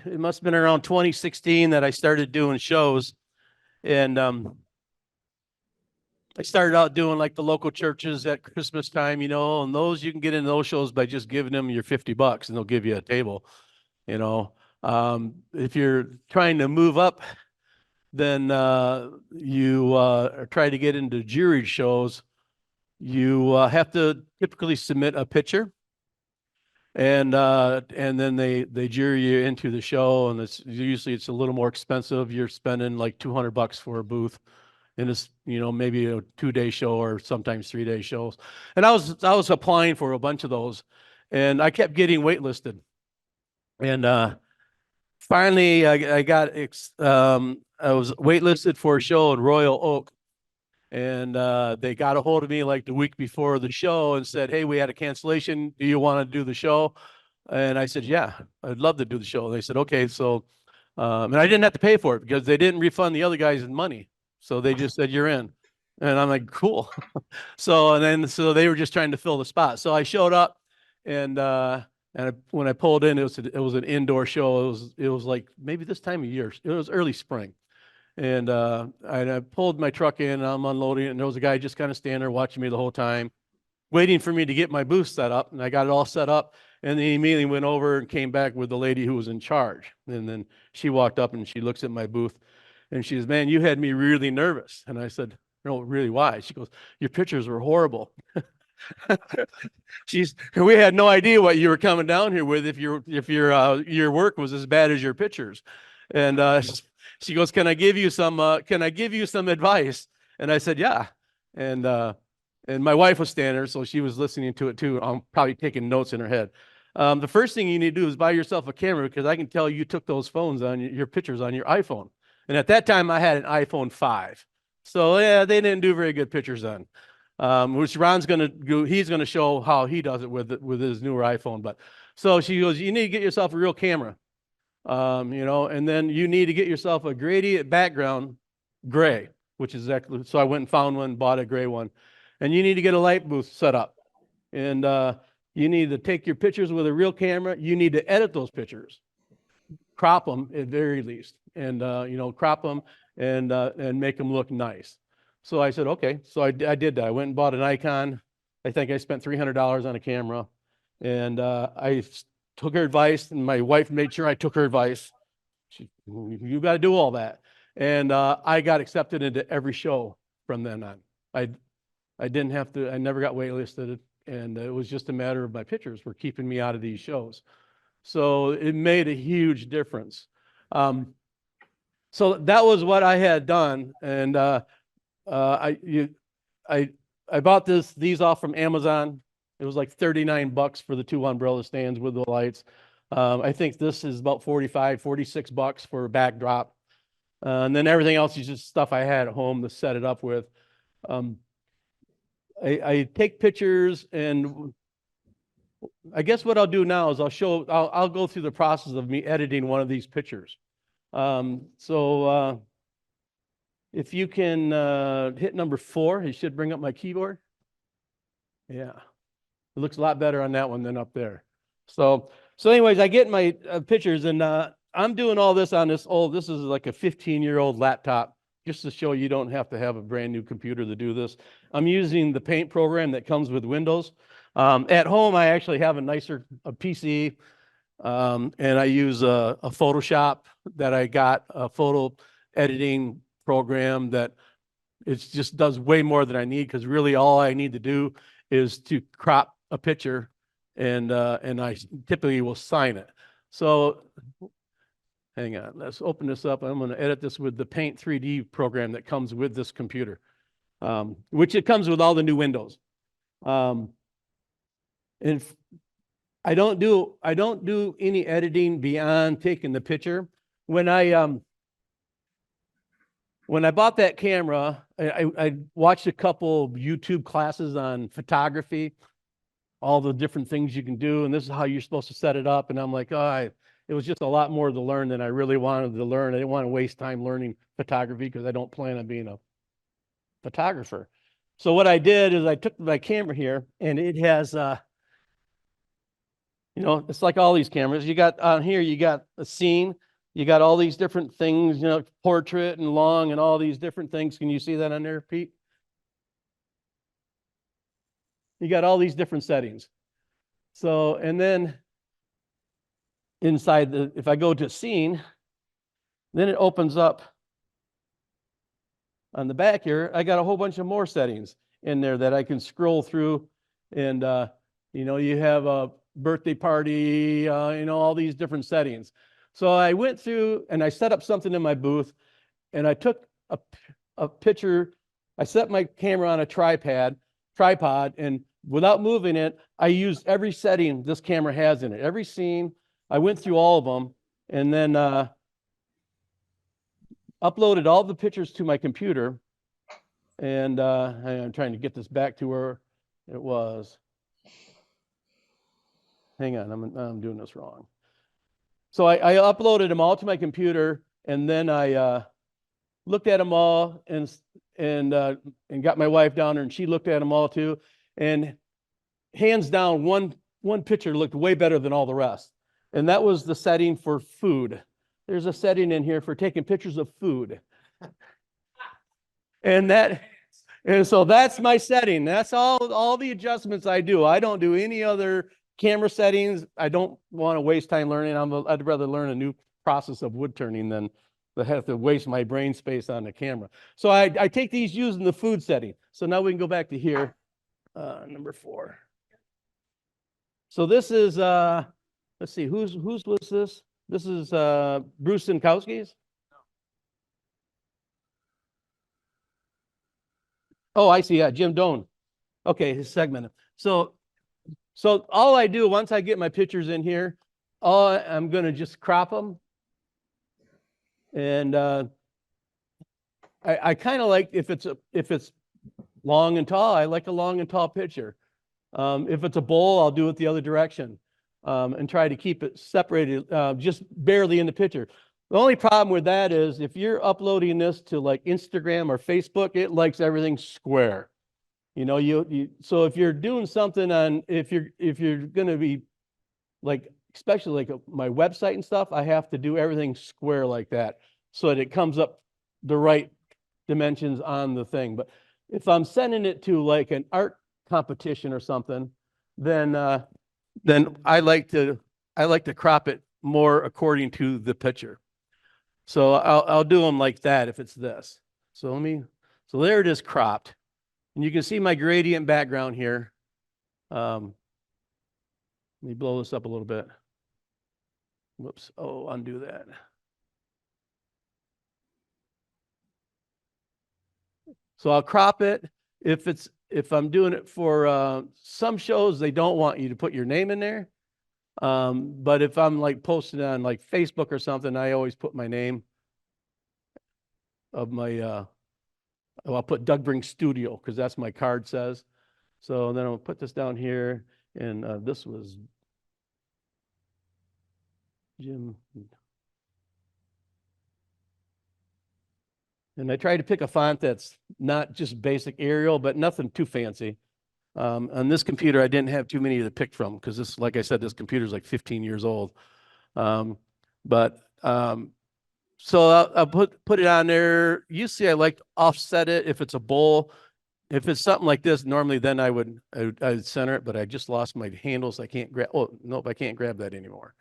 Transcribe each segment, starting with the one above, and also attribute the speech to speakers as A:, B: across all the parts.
A: it must have been around 2016 that I started doing shows. And I started out doing like the local churches at Christmas time, and those you can get into those shows by just giving them your $50 and they'll give you a table, you know. If you're trying to move up, then you try to get into jury shows. You have to typically submit a picture, and then they jury you into the show, and it's usually a little more expensive. You're spending like $200 for a booth in this, maybe a 2-day show or sometimes 3-day shows. And I was applying for a bunch of those, and I kept getting waitlisted. And finally, I was waitlisted for a show in Royal Oak, and they got a hold of me like the week before the show and said, "Hey, we had a cancellation. Do you want to do the show?" And I said, "Yeah, I'd love to do the show." And they said, "Okay." So, and I didn't have to pay for it because they didn't refund the other guys money. So they just said, "You're in." And I'm like, "Cool." So they were just trying to fill the spot. So I showed up, and when I pulled in, it was an indoor show. It was like maybe this time of year. It was early spring. And I pulled my truck in, and I'm unloading it, and there was a guy just kind of standing there watching me the whole time, waiting for me to get my booth set up. And I got it all set up, and then he immediately went over and came back with the lady who was in charge. And then she walked up and she looks at my booth, and she says, "Man, you had me really nervous." And I said, "No, really, why?" She goes, "Your pictures were horrible." We had no idea what you were coming down here with if your work was as bad as your pictures. And she goes, "Can I give you some advice?" And I said, "Yeah." And my wife was standing there, so she was listening to it too. I'm probably taking notes in her head. The first thing you need to do is buy yourself a camera, because I can tell you took those phones on your pictures on your iPhone. And at that time, I had an iPhone 5. So yeah, they didn't do very good pictures on. Which Ron's going to do. He's going to show how he does it with his newer iPhone. But so she goes, "You need to get yourself a real camera, and then you need to get yourself a gradient background, gray, which is exactly." So I went and found one, bought a gray one, and you need to get a light booth set up, and you need to take your pictures with a real camera. You need to edit those pictures, crop them at very least, and crop them and make them look nice. So I said, okay. So I did that. I went and bought an Nikon. I think I spent $300 on a camera, and I took her advice, and my wife made sure I took her advice. You got to do all that. And I got accepted into every show from then on. I didn't have to, I never got waitlisted, and it was just a matter of my pictures were keeping me out of these shows. So it made a huge difference. So that was what I had done. And I bought these off from Amazon. It was like $39 for the 2 umbrella stands with the lights. I think this is about $46 for a backdrop. And then everything else is just stuff I had at home to set it up with. I take pictures, and I guess what I'll do now is I'll go through the process of me editing one of these pictures. If you can hit number 4, it should bring up my keyboard. Yeah, it looks a lot better on that one than up there. So anyways, I get my pictures, and I'm doing all this on this is like a 15-year-old laptop, just to show you don't have to have a brand new computer to do this. I'm using the Paint program that comes with Windows. At home, I actually have a nicer PC, and I use a Photoshop that I got, a photo editing program that it just does way more than I need, because really all I need to do is to crop a picture, and I typically will sign it. So hang on, let's open this up. I'm going to edit this with the Paint 3D program that comes with this computer, which it comes with all the new Windows. And I don't do any editing beyond taking the picture. When I bought that camera, I watched a couple YouTube classes on photography, all the different things you can do, and this is how you're supposed to set it up. And I'm like, it was just a lot more to learn than I really wanted to learn. I didn't want to waste time learning photography, because I don't plan on being a photographer. So what I did is I took my camera here, and it has You know, it's like all these cameras. You got on here, you got a scene, you got all these different things, you know, portrait and long and all these different things. Can you see that on there, Pete? You got all these different settings. So, and then inside the, if I go to scene, then it opens up on the back here. I got a whole bunch of more settings in there that I can scroll through. And, you know, you have a birthday party, you know, all these different settings. So I went through and I set up something in my booth and I took a picture. I set my camera on a tripod, and without moving it, I used every setting this camera has in it. Every scene, I went through all of them and then uploaded all the pictures to my computer. And I'm trying to get this back to where it was. Hang on, I'm doing this wrong. So I uploaded them all to my computer, and then I looked at them all and got my wife down there, and she looked at them all too. And hands down, one picture looked way better than all the rest. And that was the setting for food. There's a setting in here for taking pictures of food. And so that's my setting. That's all the adjustments I do. I don't do any other camera settings. I don't want to waste time learning. I'd rather learn a new process of wood turning than to have to waste my brain space on the camera. So I take these using the food setting. So now we can go back to here, number 4. So this is, let's see, whose was this? This is Bruce Sinkowski's. Oh, I see. Yeah, Jim Doan. Okay, his segment. So all I do once I get my pictures in here, I'm going to just crop them. And I kind of like if it's long and tall, I like a long and tall picture. If it's a bowl, I'll do it the other direction and try to keep it separated just barely in the picture. The only problem with that is if you're uploading this to like Instagram or Facebook, it likes everything square. You know, so if you're doing something on, if you're going to be like, especially like my website and stuff, I have to do everything square like that so that it comes up the right dimensions on the thing. But if I'm sending it to like an art competition or something, then I like to crop it more according to the picture. So I'll do them like that if it's this. So there it is cropped. And you can see my gradient background here. Let me blow this up a little bit. Whoops. Oh, undo that. So I'll crop it. If I'm doing it for some shows, they don't want you to put your name in there. But if I'm like posting on like Facebook or something, I always put my name of my I'll put Doug Brink Studio because that's my card says. So then I'll put this down here, and this was Jim. And I try to pick a font that's not just basic Arial, but nothing too fancy. On this computer, I didn't have too many to pick from because this, like I said, this computer is like 15 years old. So I'll put it on there. Usually I like to offset it if it's a bowl. If it's something like this, normally then I'd center it, but I just lost my handles. I can't grab. Oh, nope, I can't grab that anymore.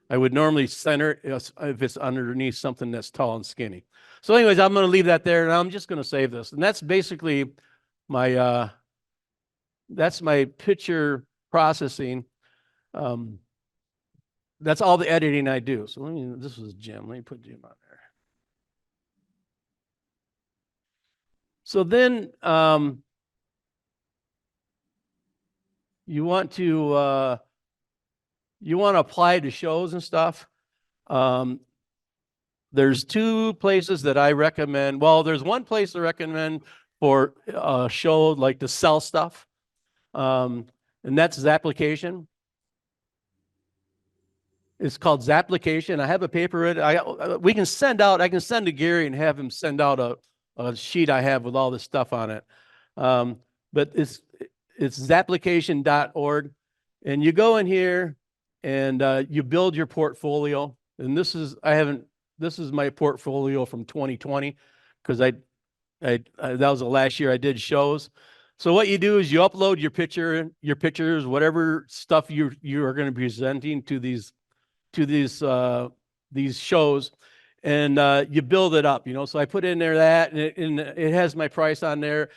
A: I would normally center it if it's underneath something that's tall and skinny. So anyways, I'm going to leave that there and I'm just going to save this. And that's basically my picture processing. That's all the editing I do. So this was Jim. Let me put Jim on there. So then you want to apply to shows and stuff. There's 2 places that I recommend. Well, there's one place I recommend for a show like to sell stuff. And that's Zapplication. It's called Zapplication. I have a paper in it. I can send to Gary and have him send out a sheet I have with all this stuff on it. But it's zapplication.org. And you go in here and you build your portfolio. And this is my portfolio from 2020 because that was the last year I did shows. So what you do is you upload your pictures, whatever stuff you are going to be presenting to these shows, and you build it up, So I put in there that, and it has my price on there,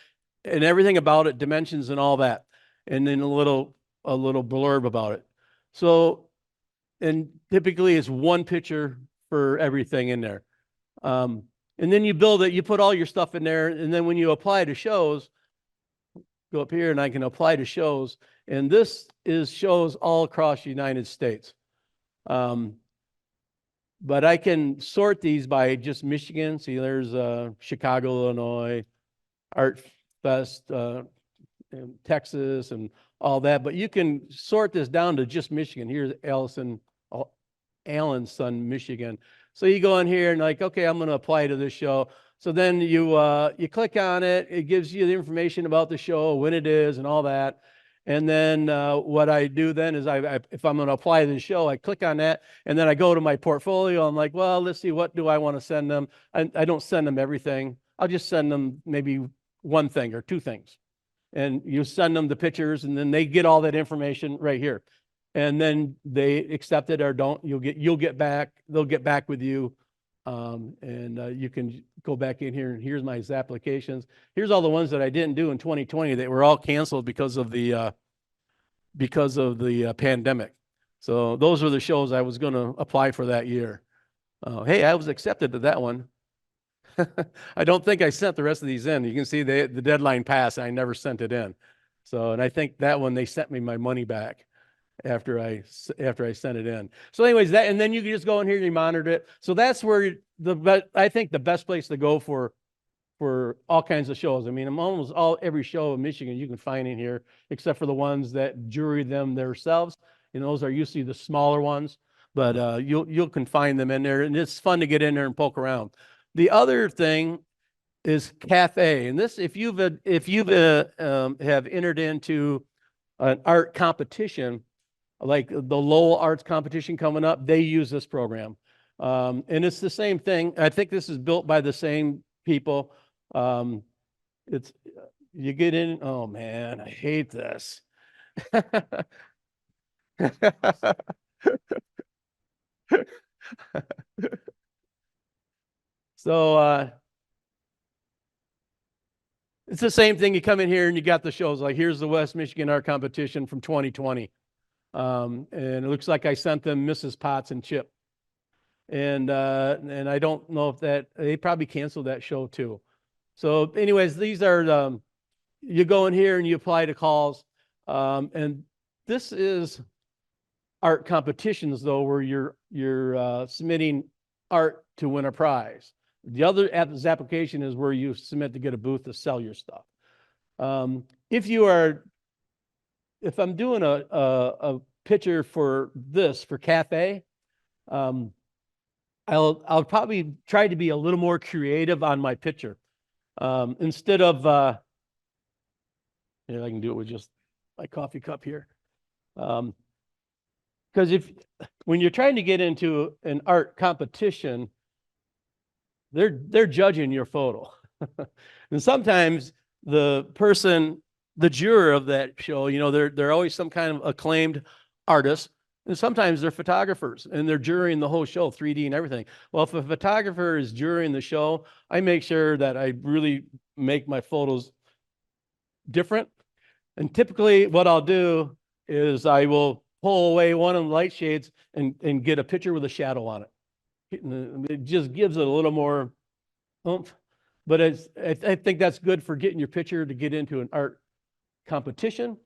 A: and everything about it, dimensions and all that, and then a little blurb about it. So, and typically it's one picture for everything in there. And then you build it, you put all your stuff in there, and then when you apply to shows, go up here and I can apply to shows, and this is shows all across the United States. But I can sort these by just Michigan. See, there's Chicago, Illinois, Art Fest, in Texas, and all that. But you can sort this down to just Michigan. Here's Allenson, Michigan. So you go in here and like, okay, I'm going to apply to this show. So then you click on it. It gives you the information about the show, when it is, and all that. And then what I do then is if I'm going to apply to the show, I click on that, and then I go to my portfolio. I'm like, well, let's see, what do I want to send them? I don't send them everything. I'll just send them maybe one thing or two things. And you send them the pictures, and then they get all that information right here. And then they accept it or don't. You'll get back. They'll get back with you, and you can go back in here. And here's my applications. Here's all the ones that I didn't do in 2020 that were all canceled because of the pandemic. So those were the shows I was going to apply for that year. Hey, I was accepted to that one. I don't think I sent the rest of these in. You can see the deadline passed, and I never sent it in. So, and I think that one they sent me my money back after I sent it in. So anyways, and then you can just go in here and you monitor it. So that's where I think the best place to go for all kinds of shows. I mean, almost every show in Michigan you can find in here, except for the ones that jury them themselves. Those are usually the smaller ones, but you can find them in there, and it's fun to get in there and poke around. The other thing is Cafe, and this, if you've have entered into an art competition, like the Lowell Arts competition coming up, they use this program, and it's the same thing. I think this is built by the same people. It's you get in. Oh man, I hate this. So it's the same thing. You come in here and you got the shows. Like here's the West Michigan Art Competition from 2020. And it looks like I sent them Mrs. Potts and Chip. And I don't know if they probably canceled that show too. So anyways, these are, you go in here and you apply to calls. And this is art competitions though, where you're submitting art to win a prize. The other application is where you submit to get a booth to sell your stuff. If I'm doing a picture for Cafe, I'll probably try to be a little more creative on my picture. Instead of, I can do it with just my coffee cup here. Because when you're trying to get into an art competition, they're judging your photo. And sometimes the juror of that show, they're always some kind of acclaimed artist, and sometimes they're photographers and they're jurying the whole show, 3D and everything. Well, if a photographer is jurying the show, I make sure that I really make my photos different. And typically what I'll do is I will pull away one of the light shades and get a picture with a shadow on it. It just gives it a little more oomph. But I think that's good for getting your picture to get into an art competition.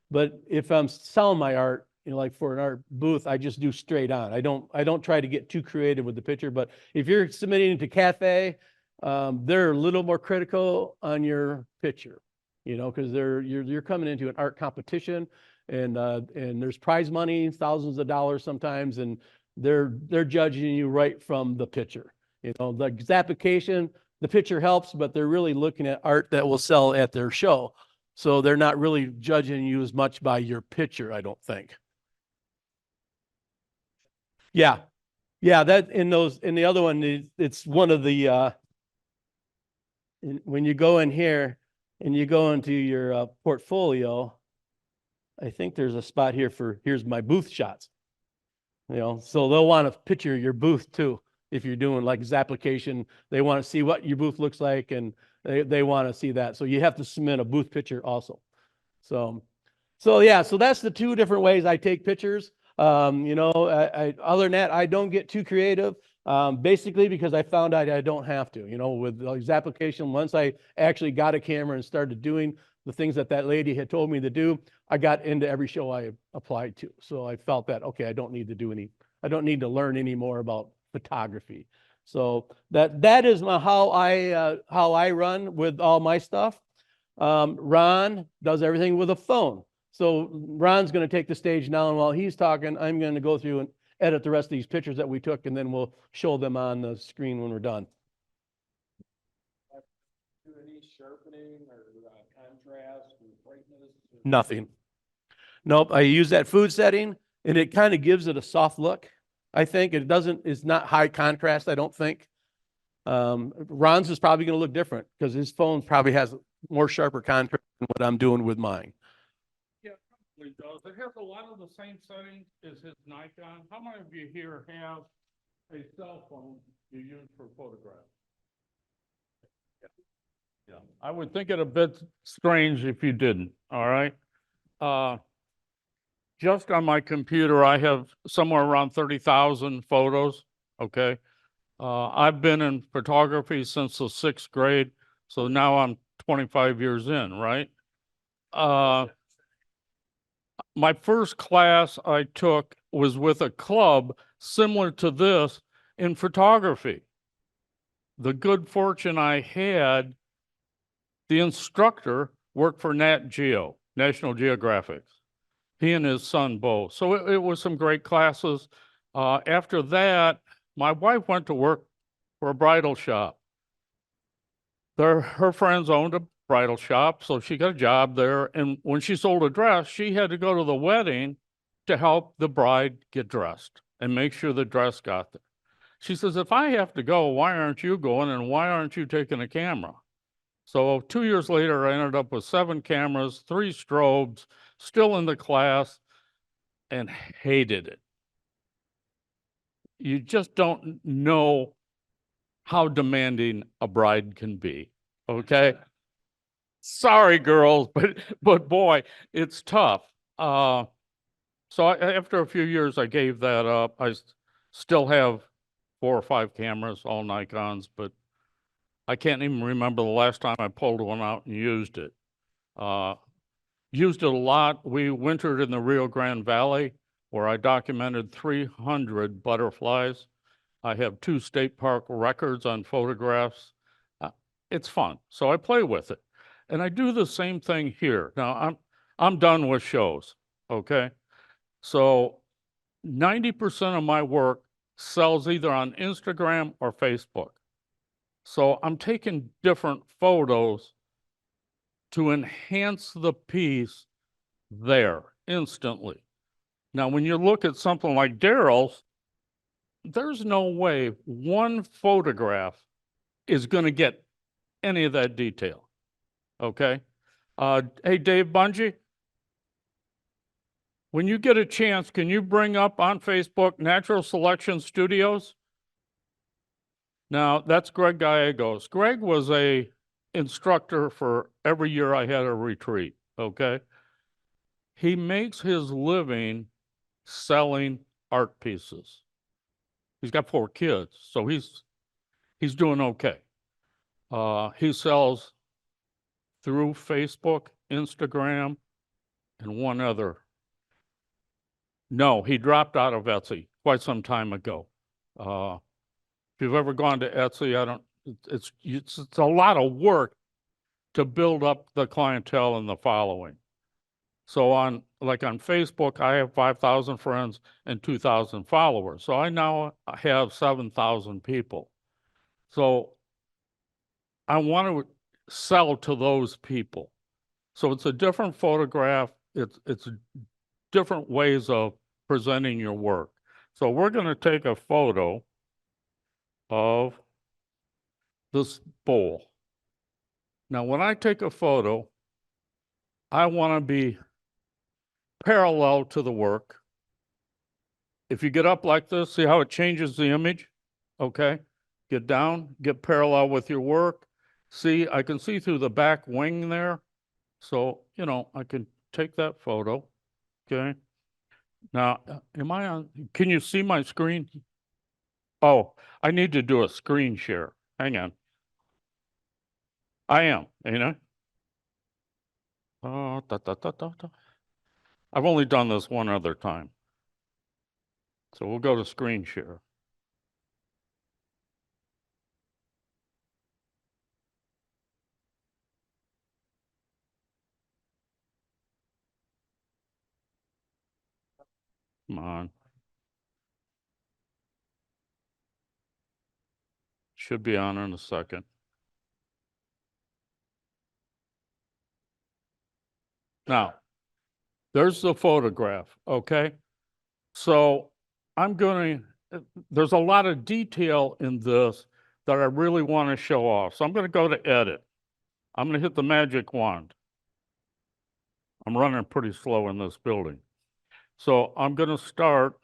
A: But if I'm selling my art, like for an art booth, I just do straight on. I don't try to get too creative with the picture. But if you're submitting to Cafe, they're a little more critical on your picture, because you're coming into an art competition, and there's prize money, thousands of dollars sometimes, and they're judging you right from the picture. The application, the picture helps, but they're really looking at art that will sell at their show. So they're not really judging you as much by your picture, I don't think. Yeah. Yeah, that in the other one, it's one of the, when you go in here and you go into your portfolio, I think there's a spot here for, here's my booth shots. So they'll want to picture your booth too. If you're doing like Zapplication, they want to see what your booth looks like and they want to see that. So you have to submit a booth picture also. So yeah, so that's the two different ways I take pictures. Other than that, I don't get too creative. Basically because I found out I don't have to, with these application, once I actually got a camera and started doing the things that lady had told me to do, I got into every show I applied to. So I felt that, okay, I don't need to learn any more about photography. So that is how I run with all my stuff. Ron does everything with a phone. So Ron's going to take the stage now, and while he's talking, I'm going to go through and edit the rest of these pictures that we took, and then we'll show them on the screen when we're done.
B: Do any sharpening or contrast or brightness?
A: Nothing. Nope. I use that food setting, and it kind of gives it a soft look. I think it's not high contrast, I don't think. Ron's is probably going to look different because his phone probably has more sharper contrast than what I'm doing with mine.
B: Yeah, it probably does. It has a lot of the same settings as his Nikon. How many of you here have a cell phone you use for photographs? Yeah, I would think it a bit strange if you didn't, all right? Just on my computer, I have somewhere around 30,000 photos, okay? I've been in photography since the 6th grade, so now I'm 25 years in, right? My first class I took was with a club similar to this in photography. The good fortune I had, the instructor worked for Nat Geo, National Geographic. He and his son both. So it was some great classes. After that, my wife went to work for a bridal shop. Her friends owned a bridal shop, so she got a job there. And when she sold a dress, she had to go to the wedding to help the bride get dressed and make sure the dress got there. She says, if I have to go, why aren't you going and why aren't you taking a camera? So 2 years later, I ended up with 7 cameras, 3 strobes, still in the class, and hated it. You just don't know how demanding a bride can be, okay? Sorry, girls, but boy, it's tough. So after a few years, I gave that up. I still have 4 or 5 cameras, all Nikons, but I can't even remember the last time I pulled one out and used it. Used it a lot. We wintered in the Rio Grande Valley, where I documented 300 butterflies. I have 2 state park records on photographs. It's fun, so I play with it. And I do the same thing here. Now, I'm done with shows, okay? So 90% of my work sells either on Instagram or Facebook. So I'm taking different photos to enhance the piece there instantly. Now, when you look at something like Daryl's, there's no way one photograph is going to get any of that detail. Okay? Hey, Dave Bungie, when you get a chance, can you bring up on Facebook Natural Selection Studios? Now, that's Greg Gallegos. Greg was a instructor for every year I had a retreat, okay? He makes his living selling art pieces. He's got 4 kids, so he's doing okay. He sells through Facebook, Instagram, and one other. No, he dropped out of Etsy quite some time ago. If you've ever gone to Etsy, it's a lot of work to build up the clientele and the following. So on Facebook, I have 5,000 friends and 2,000 followers. So I now have 7,000 people. So I want to sell to those people. So it's a different photograph. It's different ways of presenting your work. So we're going to take a photo of this bowl. Now, when I take a photo, I want to be parallel to the work. If you get up like this, see how it changes the image? Okay. Get down, get parallel with your work. See, I can see through the back wing there. So, I can take that photo. Okay. Now, am I on? Can you see my screen? Oh, I need to do a screen share. Hang on. I am, ain't I? Oh, I've only done this one other time. So we'll go to screen share. Come on. Should be on in a second. Now, there's the photograph, okay? So there's a lot of detail in this that I really want to show off. So I'm going to go to edit. I'm going to hit the magic wand. I'm running pretty slow in this building. So I'm going to start,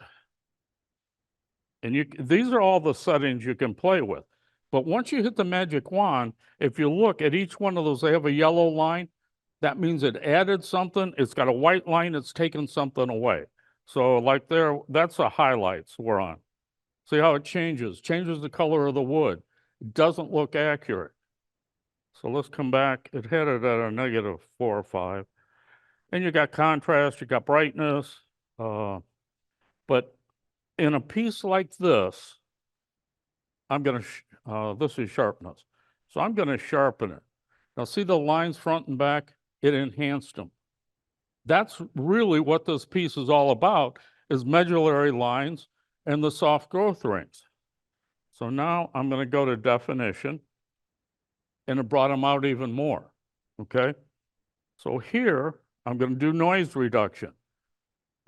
B: and these are all the settings you can play with. But once you hit the magic wand, if you look at each one of those, they have a yellow line. That means it added something. It's got a white line. It's taken something away. So like there, that's the highlights we're on. See how it changes the color of the wood. It doesn't look accurate. So let's come back. It had it at a -4 or 5. And you got contrast, you got brightness. But in a piece like this, this is sharpness. So I'm going to sharpen it. Now see the lines front and back? It enhanced them. That's really what this piece is all about, is medullary lines and the soft growth rings. So now I'm going to go to definition, and it brought them out even more, okay? So here, I'm going to do noise reduction.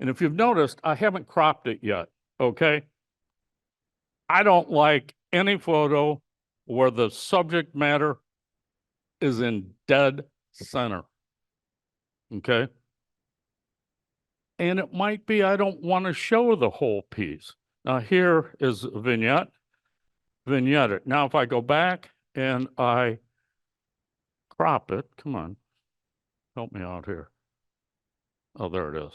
B: And if you've noticed, I haven't cropped it yet, okay? I don't like any photo where the subject matter is in dead center, okay? And it might be I don't want to show the whole piece. Now here is vignette it. Now if I go back and I crop it, come on, help me out here. Oh, there it is.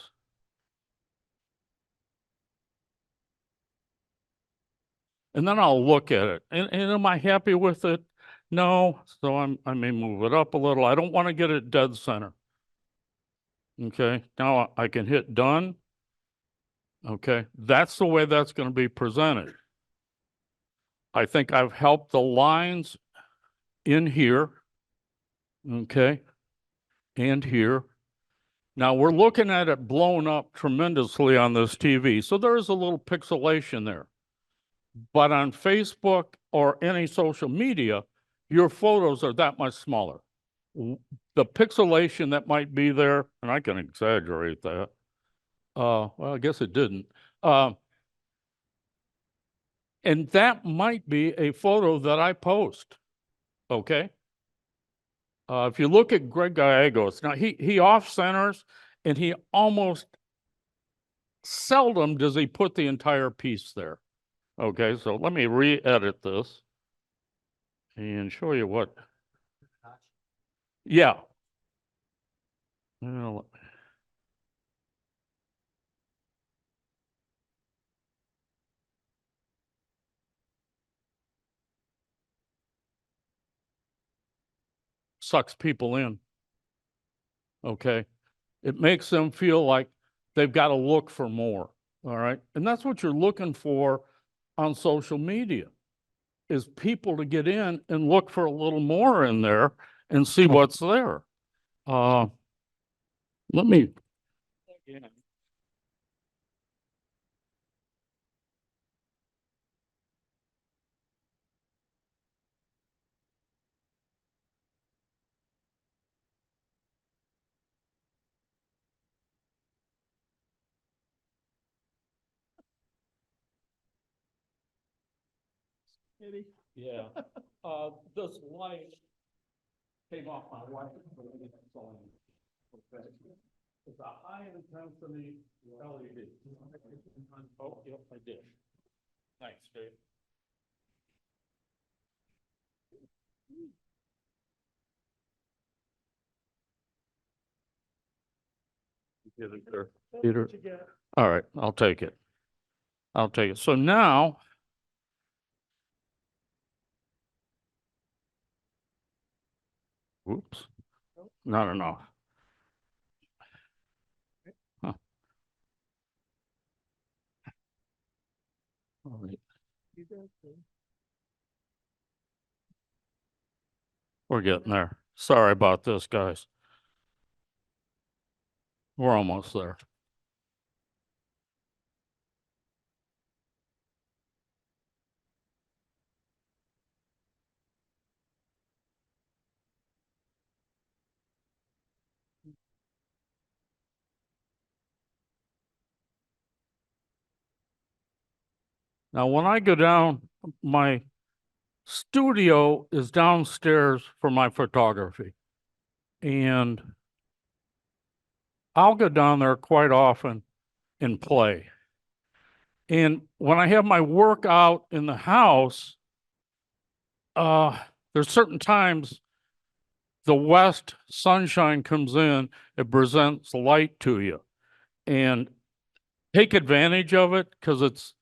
B: And then I'll look at it. And am I happy with it? No. So I may move it up a little. I don't want to get it dead center. Okay. Now I can hit done. Okay. That's the way that's going to be presented. I think I've helped the lines in here. Okay. And here. Now we're looking at it blown up tremendously on this TV. So there's a little pixelation there. But on Facebook or any social media, your photos are that much smaller. The pixelation that might be there, and I can exaggerate that. Well, I guess it didn't. And that might be a photo that I post, okay? If you look at Greg Gallegos, now he off-centers, and he almost seldom does he put the entire piece there. Okay, so let me re-edit this and show you what. Yeah. Well, sucks people in. Okay. It makes them feel like they've got to look for more. All right. And that's what you're looking for on social media, is people to get in and look for a little more in there and see what's there. Let me.
A: maybe?
B: Yeah, this light came off my wife. It's a high intensity LED. Oh, yep, I did. Thanks, Dave. Get it there, Peter. All right, I'll take it. I'll take it. So now. Whoops, not enough. Huh. All right. We're getting there. Sorry about this, guys. We're almost there. Now, when I go down, my studio is downstairs for my photography. And I'll go down there quite often and play. And when I have my work out in the house, there's certain times the west sunshine comes in, it presents light to you. And take advantage of it because it's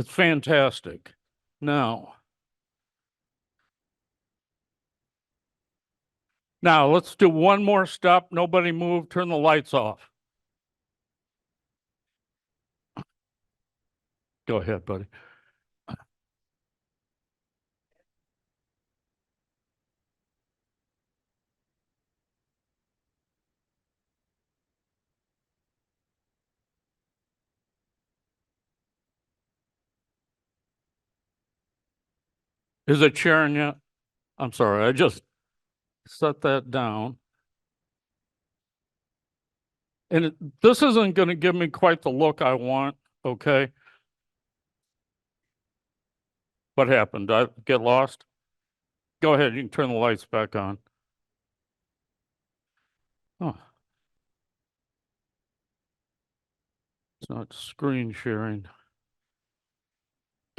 B: fantastic. Now let's do one more step. Nobody move, turn the lights off. Go ahead, buddy. Is it sharing yet? I'm sorry, I just set that down. And this isn't going to give me quite the look I want, okay? What happened? Did I get lost? Go ahead, you can turn the lights back on. Oh. It's not screen sharing.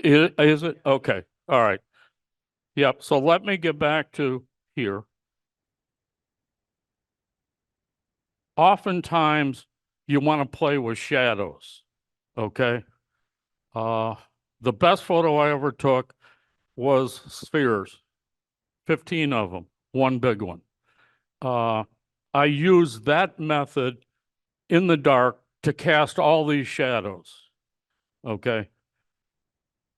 B: Is it? Okay, all right. Yep, so let me get back to here. Oftentimes, you want to play with shadows, okay? The best photo I ever took was spheres, 15 of them, one big one. I used that method in the dark to cast all these shadows, okay?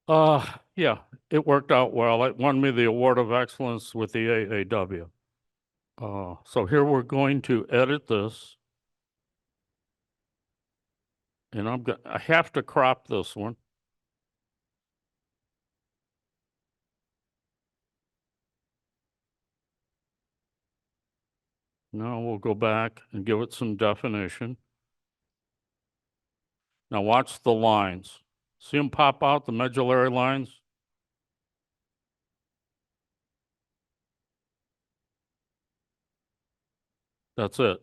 B: Yeah, it worked out well. It won me the Award of Excellence with the AAW. So here we're going to edit this. And I have to crop this one. Now we'll go back and give it some definition. Now watch the lines. See them pop out, the medullary lines? That's it.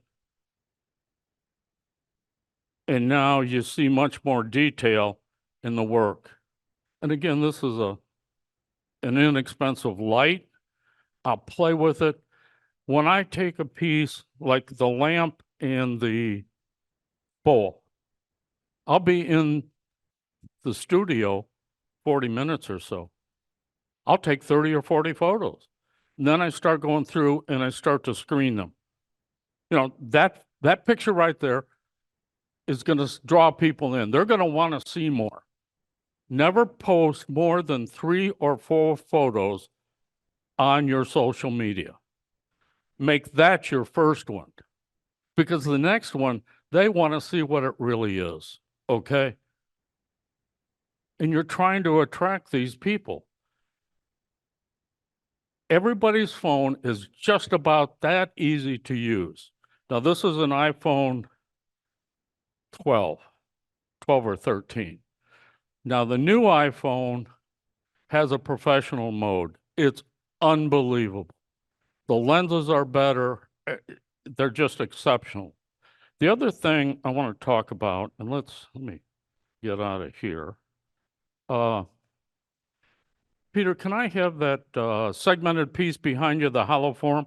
B: And now you see much more detail in the work. And again, this is an inexpensive light. I'll play with it. When I take a piece like the lamp and the bowl, I'll be in the studio 40 minutes or so. I'll take 30 or 40 photos. And then I start going through and I start to screen them. You know, that picture right there is going to draw people in. They're going to want to see more. Never post more than 3 or 4 photos on your social media. Make that your first one, because the next one, they want to see what it really is, okay? And you're trying to attract these people. Everybody's phone is just about that easy to use. Now, this is an iPhone 12 or 13. Now, the new iPhone has a professional mode. It's unbelievable. The lenses are better. They're just exceptional. The other thing I want to talk about, and let me get out of here. Peter, can I have that segmented piece behind you, the hollow form?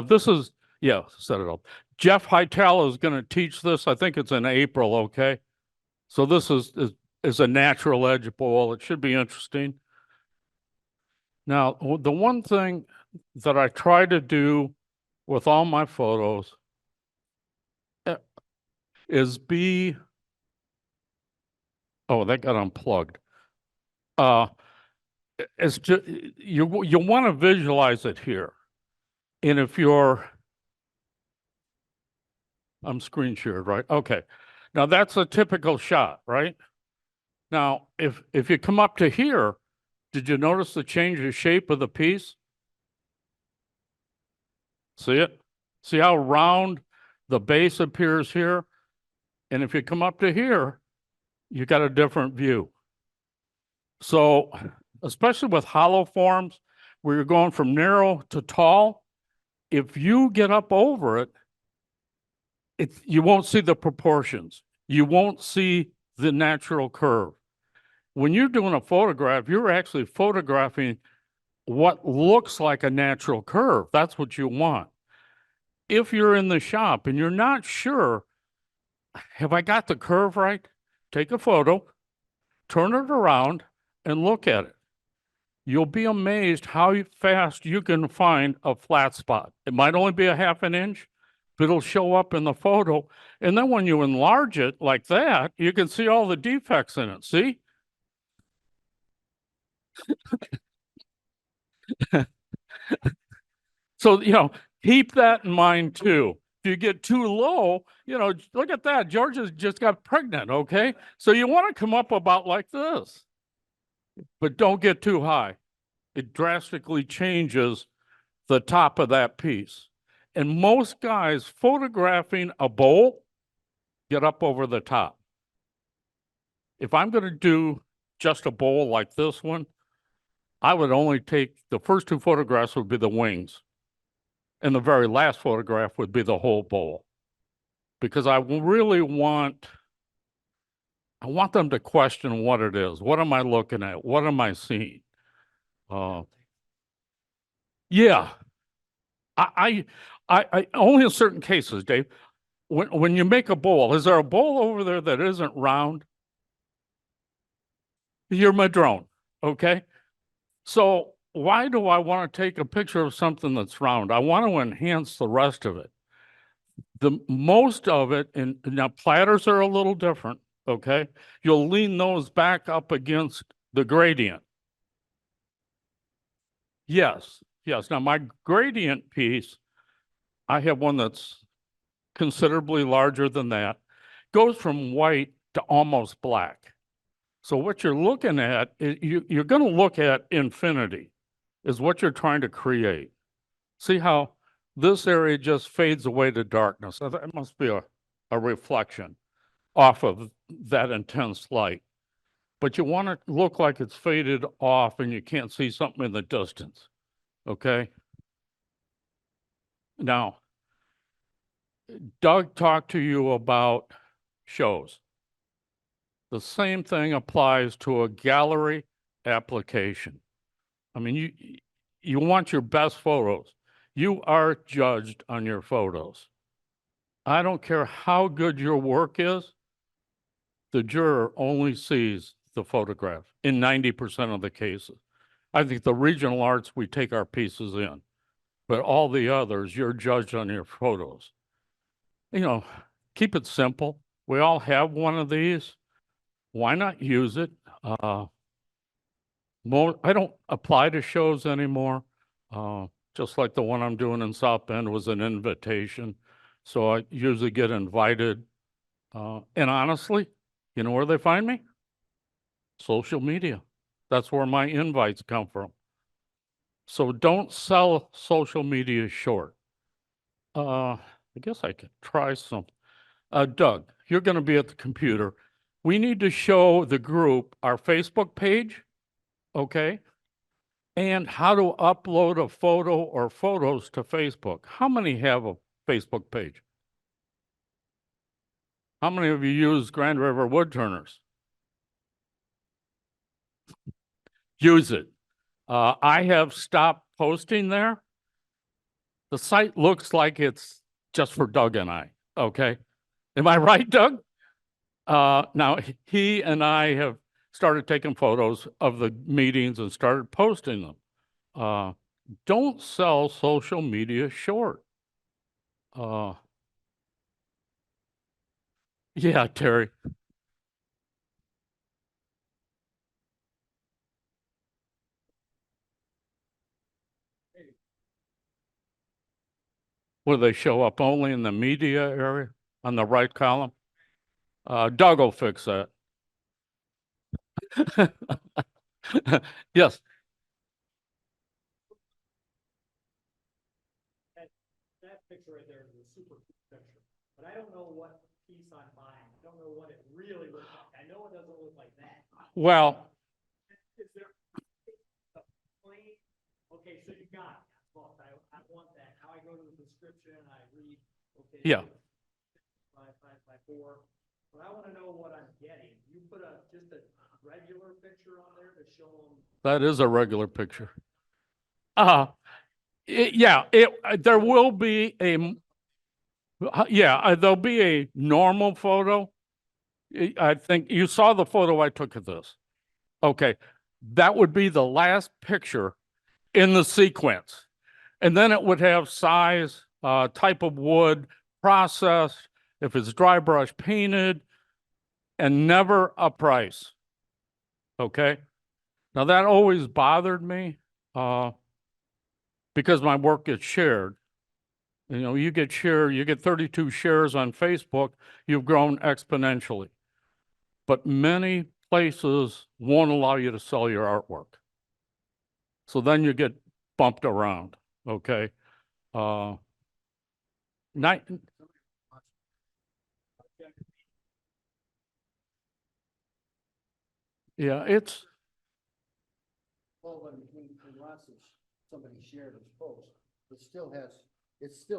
B: This is, yeah, set it up. Jeff Hightower is going to teach this. I think it's in April, okay? So this is a natural edge bowl. It should be interesting. Now, the one thing that I try to do with all my photos is be, oh, that got unplugged. It's just, you want to visualize it here. And if I'm screen shared, right? Okay. Now that's a typical shot, right? Now, if you come up to here, did you notice the change of shape of the piece? See it? See how round the base appears here? And if you come up to here, you got a different view. So, especially with hollow forms, where you're going from narrow to tall, if you get up over it, you won't see the proportions. You won't see the natural curve. When you're doing a photograph, you're actually photographing what looks like a natural curve. That's what you want. If you're in the shop and you're not sure, have I got the curve right? Take a photo, turn it around, and look at it. You'll be amazed how fast you can find a flat spot. It might only be a half an inch, but it'll show up in the photo. And then when you enlarge it like that, you can see all the defects in it. See? So, keep that in mind too. If you get too low, look at that. Georgia just got pregnant, okay? So you want to come up about like this, but don't get too high. It drastically changes the top of that piece. And most guys photographing a bowl get up over the top. If I'm going to do just a bowl like this one, I would only take the first two photographs would be the wings. And the very last photograph would be the whole bowl. Because I really want them to question what it is. What am I looking at? What am I seeing? Yeah. I only in certain cases, Dave. When you make a bowl, is there a bowl over there that isn't round? You're my drone, okay? So why do I want to take a picture of something that's round? I want to enhance the rest of it. The most of it, and now platters are a little different, okay? You'll lean those back up against the gradient. Yes. Now my gradient piece, I have one that's considerably larger than that, goes from white to almost black. So what you're looking at, you're going to look at infinity, is what you're trying to create. See how this area just fades away to darkness. It must be a reflection off of that intense light. But you want to look like it's faded off and you can't see something in the distance. Okay? Now, Doug talked to you about shows. The same thing applies to a gallery application. I mean, you want your best photos. You are judged on your photos. I don't care how good your work is, the juror only sees the photograph in 90% of the cases. I think the regional arts, we take our pieces in, but all the others, you're judged on your photos. Keep it simple. We all have one of these. Why not use it? I don't apply to shows anymore. Just like the one I'm doing in South Bend was an invitation. So I usually get invited. And honestly, you know where they find me? Social media. That's where my invites come from. So don't sell social media short. I guess I could try some. Doug, you're going to be at the computer. We need to show the group our Facebook page, okay? And how to upload a photo or photos to Facebook. How many have a Facebook page? How many of you use Grand River Woodturners? Use it. I have stopped posting there. The site looks like it's just for Doug and I, okay? Am I right, Doug? Now, he and I have started taking photos of the meetings and started posting them. Don't sell social media short. Yeah, Terry. Will they show up only in the media area on the right column? Doug will fix that. Yes.
C: That picture right there is a super cool picture, but I don't know what piece I'm buying. I don't know what it really looks like. I know it doesn't look like that.
B: Well,
C: Is there a plain, okay, so you got it. Look, I want that. Now I go to the description, I read, okay.
B: Yeah.
C: 5 by 4, but I wanna know what I'm getting. You put just a regular picture on there to show them.
B: that is a regular picture. There will be there'll be a normal photo. I think you saw the photo I took of this. Okay, that would be the last picture in the sequence. And then it would have size, type of wood, process, if it's dry brush painted, and never a price. Okay? Now that always bothered me, because my work gets shared. You know, you get 32 shares on Facebook, you've grown exponentially. But many places won't allow you to sell your artwork. So then you get bumped around, okay? Yeah, it's,
D: Well, unless somebody shared his post, it's still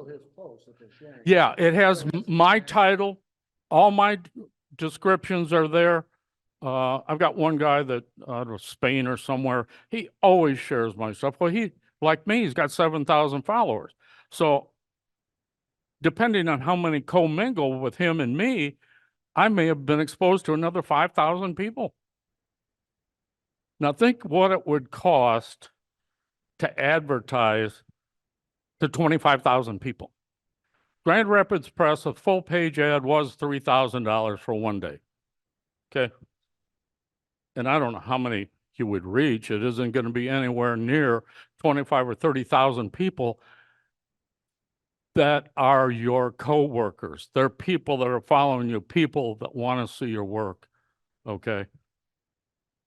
D: his post that they're sharing.
B: yeah, it has my title, all my descriptions are there. I've got one guy that out of Spain or somewhere, he always shares my stuff. Well, like me, he's got 7,000 followers. So depending on how many commingle with him and me, I may have been exposed to another 5,000 people. Now think what it would cost to advertise to 25,000 people. Grand Rapids Press, a full page ad was $3,000 for one day. Okay. And I don't know how many you would reach. It isn't going to be anywhere near 25 or 30,000 people that are your coworkers. They're people that are following you, people that want to see your work. Okay.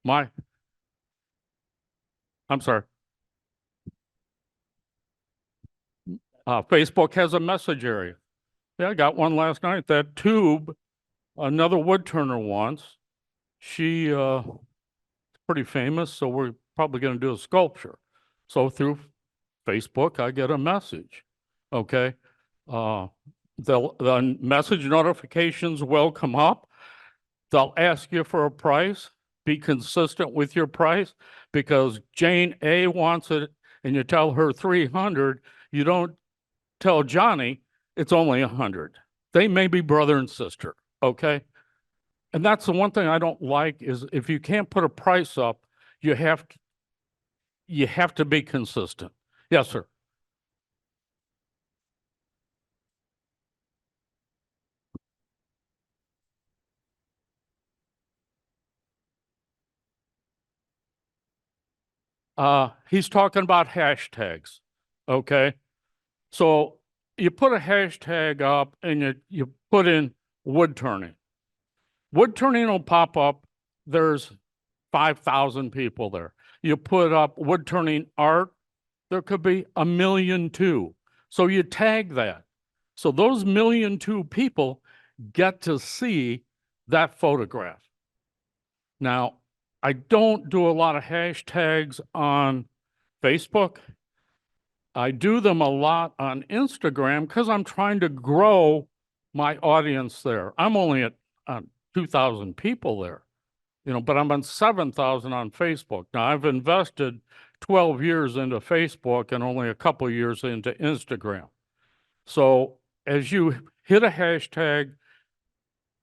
B: I'm sorry. Facebook has a message area. Yeah, I got one last night. That Tube, another woodturner wants. She pretty famous, so we're probably going to do a sculpture. So through Facebook, I get a message. Okay. The message notifications will come up. They'll ask you for a price. Be consistent with your price, because Jane A wants it and you tell her 300, you don't tell Johnny it's only 100. They may be brother and sister, okay? And that's the one thing I don't like is if you can't put a price up, you have to be consistent. Yes, sir. He's talking about hashtags, okay? So you put a hashtag up and you put in wood turning. Wood turning will pop up. There's 5,000 people there. You put up wood turning art, there could be 1 million too. So you tag that. So those 1,000,002 people get to see that photograph. Now, I don't do a lot of hashtags on Facebook. I do them a lot on Instagram because I'm trying to grow my audience there. I'm only at 2,000 people there, but I'm on 7,000 on Facebook. Now, I've invested 12 years into Facebook and only a couple years into Instagram. So as you hit a hashtag,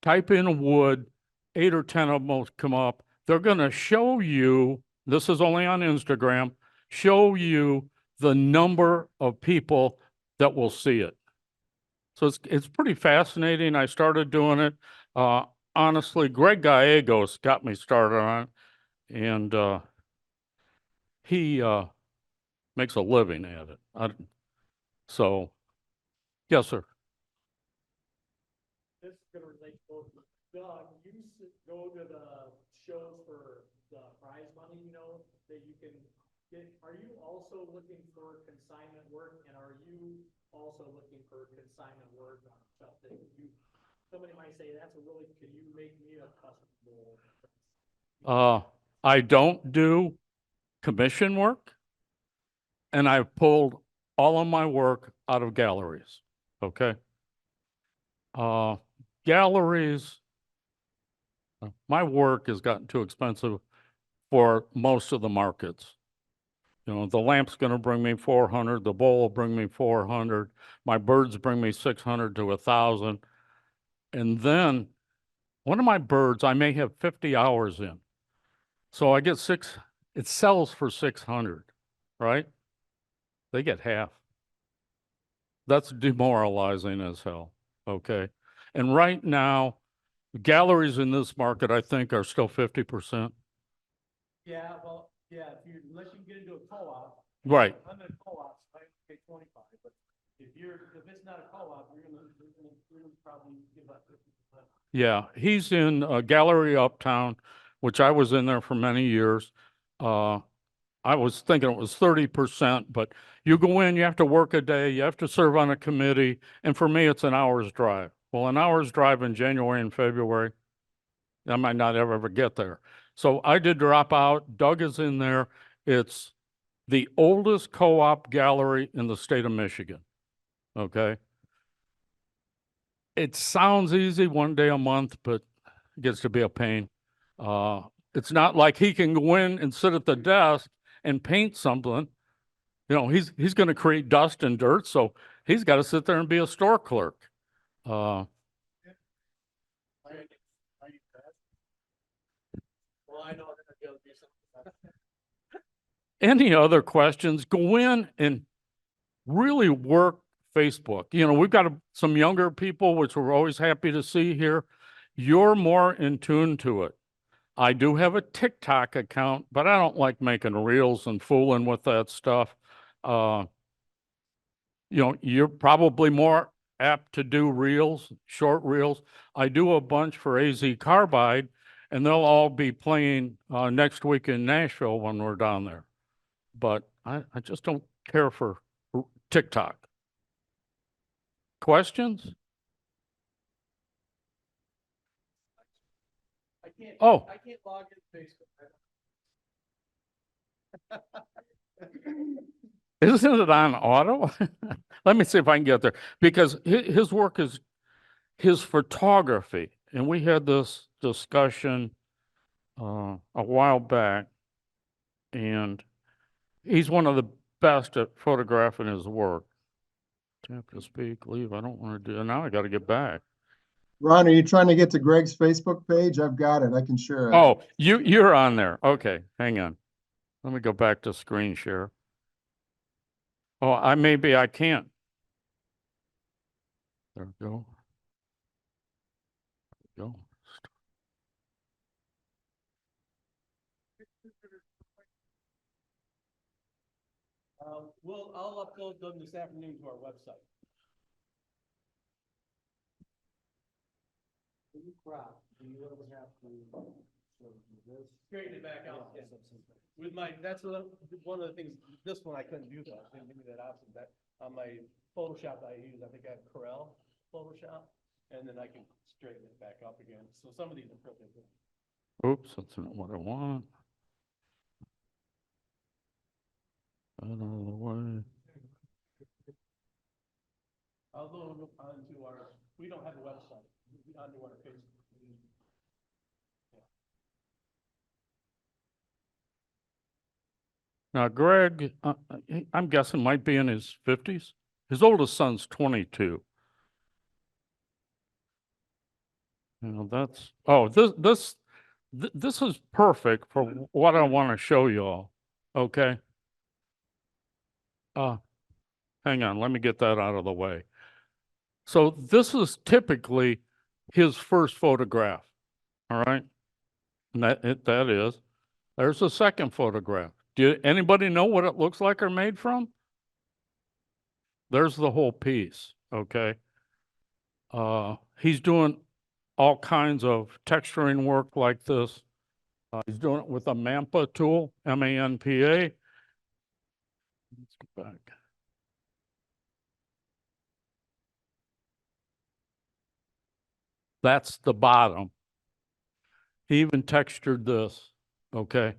B: type in wood, 8 or 10 of them will come up. They're going to show you, this is only on Instagram, show you the number of people that will see it. So it's pretty fascinating. I started doing it. Honestly, Greg Gallegos got me started on it, and he makes a living at it. So, yes, sir.
C: This is gonna relate to both. Doug, you used to go to the shows for the prize money, that you can get. Are you also looking for consignment work, and are you also looking for consignment work on stuff that somebody might say, can you make me a custom?
B: I don't do commission work, and I've pulled all of my work out of galleries. Okay. Galleries, my work has gotten too expensive for most of the markets. The lamp's going to bring me 400, the bowl will bring me 400, my birds bring me 600 to 1,000. And then one of my birds, I may have 50 hours in. So I get it sells for 600, right? They get half. That's demoralizing as hell. Okay. And right now, galleries in this market, I think, are still 50%.
C: Yeah, well, yeah, unless you get into a co-op.
B: Right.
C: I'm in a co-op, so I pay 25, but if it's not a co-op, you're gonna probably give up 50%.
B: Yeah, he's in Gallery Uptown, which I was in there for many years. I was thinking it was 30%, but you go in, you have to work a day, you have to serve on a committee, and for me, it's an hour's drive. Well, an hour's drive in January and February, I might not ever get there. So I did drop out. Doug is in there. It's the oldest co-op gallery in the state of Michigan. Okay. It sounds easy, one day a month, but it gets to be a pain. It's not like he can go in and sit at the desk and paint something. He's going to create dust and dirt, so he's got to sit there and be a store clerk.
C: Well, I know they're gonna be able to do something.
B: Any other questions? Go in and really work Facebook. We've got some younger people, which we're always happy to see here. You're more in tune to it. I do have a TikTok account, but I don't like making reels and fooling with that stuff. You're probably more apt to do reels, short reels. I do a bunch for AZ Carbide, and they'll all be playing next week in Nashville when we're down there. But I just don't care for TikTok. Questions?
C: I can't log into Facebook.
B: Isn't it on auto? Let me see if I can get there, because his work is his photography. And we had this discussion a while back, and he's one of the best at photographing his work. Tap to speak, leave. I don't want to do it. Now I got to get back.
E: Ron, are you trying to get to Greg's Facebook page? I've got it. I can share it.
B: Oh, you're on there. Okay, hang on. Let me go back to screen share. Oh, I can't. There we go. There we go.
A: I'll upload them this afternoon to our website.
D: When you crop, do you ever have to sort of do this?
A: Straighten it back out. Yeah. With that's one of the things, this one I couldn't do that. They didn't give me that option, but on my Photoshop that I use, I think I have Corel Photoshop, and then I can straighten it back up again. So some of these are pretty good.
B: Oops, that's not what I want. Out of the way.
A: I'll go onto our, we don't have a website, onto our Facebook.
B: Now Greg, I'm guessing might be in his 50s. His oldest son's 22. You know, that's, oh, this is perfect for what I want to show you all. Okay. Hang on, let me get that out of the way. So this is typically his first photograph. All right. And that is, there's a second photograph. Anybody know what it looks like or made from? There's the whole piece. Okay. He's doing all kinds of texturing work like this. He's doing it with a MANPA tool, M-A-N-P-A. Let's go back. That's the bottom. He even textured this, okay?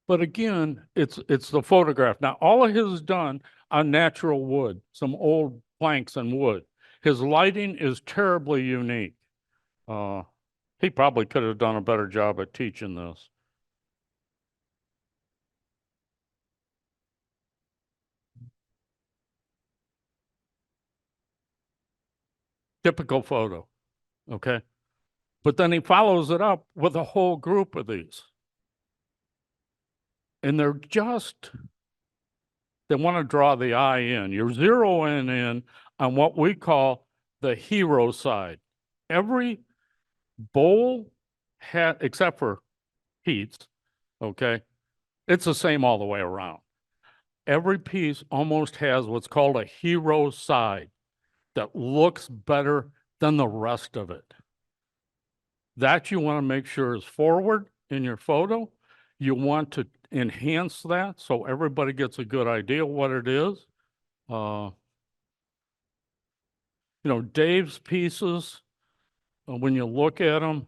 B: But again, it's the photograph. Now, all of his is done on natural wood, some old planks and wood. His lighting is terribly unique. He probably could have done a better job at teaching this. Typical photo, okay? But then he follows it up with a whole group of these. And they want to draw the eye in. You're zeroing in on what we call the hero side. Every bowl had, except for Pete's, okay? It's the same all the way around. Every piece almost has what's called a hero side that looks better than the rest of it. That you want to make sure is forward in your photo. You want to enhance that so everybody gets a good idea what it is. You know, Dave's pieces, when you look at them,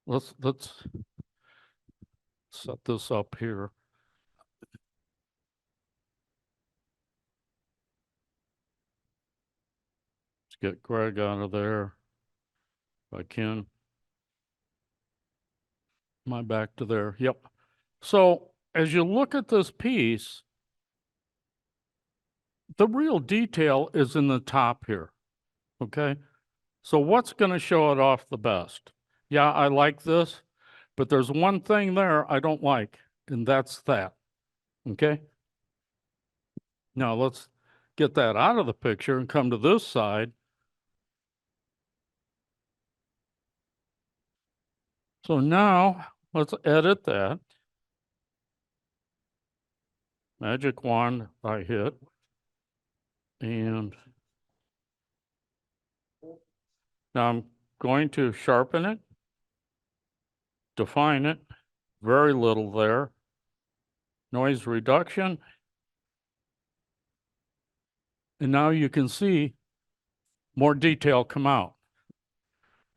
B: let's set this up here. Let's get Greg out of there. If I can. Am I back to there? Yep. So as you look at this piece, the real detail is in the top here. Okay. So what's going to show it off the best? Yeah, I like this, but there's one thing there I don't like, and that's that. Okay. Now let's get that out of the picture and come to this side. So now let's edit that. Magic wand I hit. And now I'm going to sharpen it, define it, very little there. Noise reduction. And now you can see more detail come out.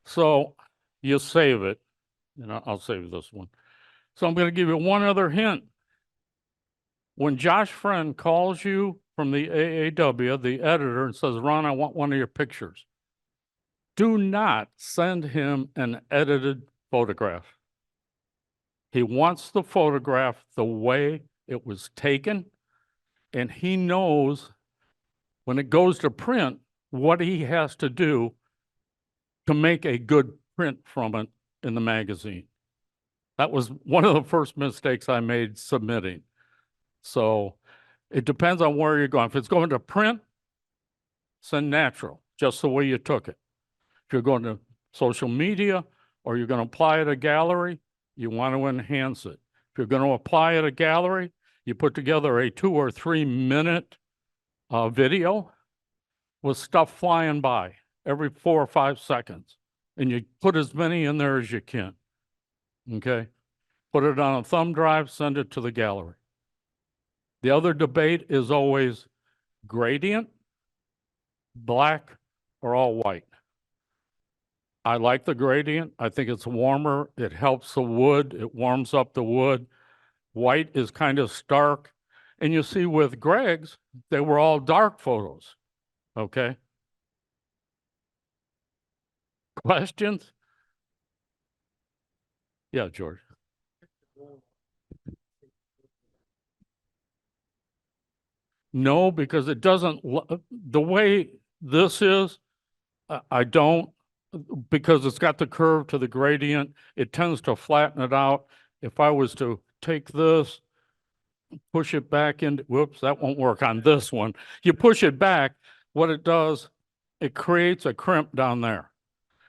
B: So you save it, and I'll save this one. So I'm going to give you one other hint. When Josh Friend calls you from the AAW, the editor, and says, Ron, I want one of your pictures, do not send him an edited photograph. He wants the photograph the way it was taken, and he knows when it goes to print what he has to do to make a good print from it in the magazine. That was one of the first mistakes I made submitting. So it depends on where you're going. If it's going to print, send natural, just the way you took it. If you're going to social media or you're going to apply it a gallery, you want to enhance it. If you're going to apply it a gallery, you put together a 2 or 3 minute video with stuff flying by every 4 or 5 seconds. And you put as many in there as you can. Okay? put it on a thumb drive, send it to the gallery. The other debate is always gradient, black, or all white. I like the gradient. I think it's warmer. It helps the wood. It warms up the wood. White is kind of stark. And you see with Greg's, they were all dark photos. Okay? Questions? Yeah, George. No, because it doesn't, the way this is, I don't, because it's got the curve to the gradient, it tends to flatten it out. If I was to take this, push it back into, whoops, that won't work on this one. You push it back, what it does, it creates a crimp down there.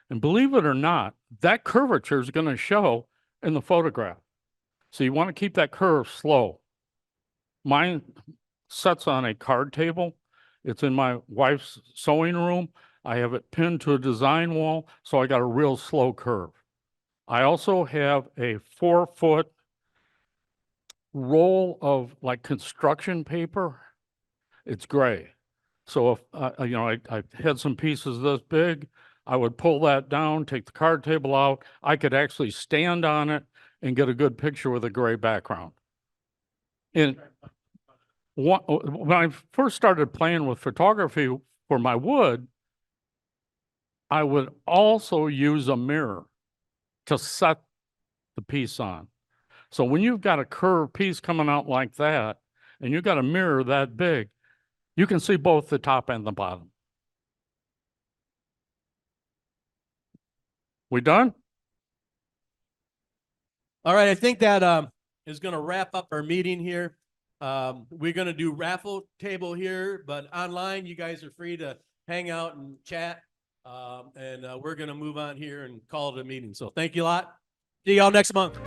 B: And believe it or not, that curvature is going to show in the photograph. So you want to keep that curve slow. Mine sets on a card table. It's in my wife's sewing room. I have it pinned to a design wall, so I got a real slow curve. I also have a 4-foot roll of like construction paper. It's gray. So if, I had some pieces this big, I would pull that down, take the card table out. I could actually stand on it and get a good picture with a gray background. And when I first started playing with photography for my wood, I would also use a mirror to set the piece on. So when you've got a curved piece coming out like that, and you've got a mirror that big, you can see both the top and the bottom. We done?
A: All right, I think that is going to wrap up our meeting here. We're going to do raffle table here, but online you guys are free to hang out and chat. And we're going to move on here and call it a meeting. So thank you a lot. See y'all next month.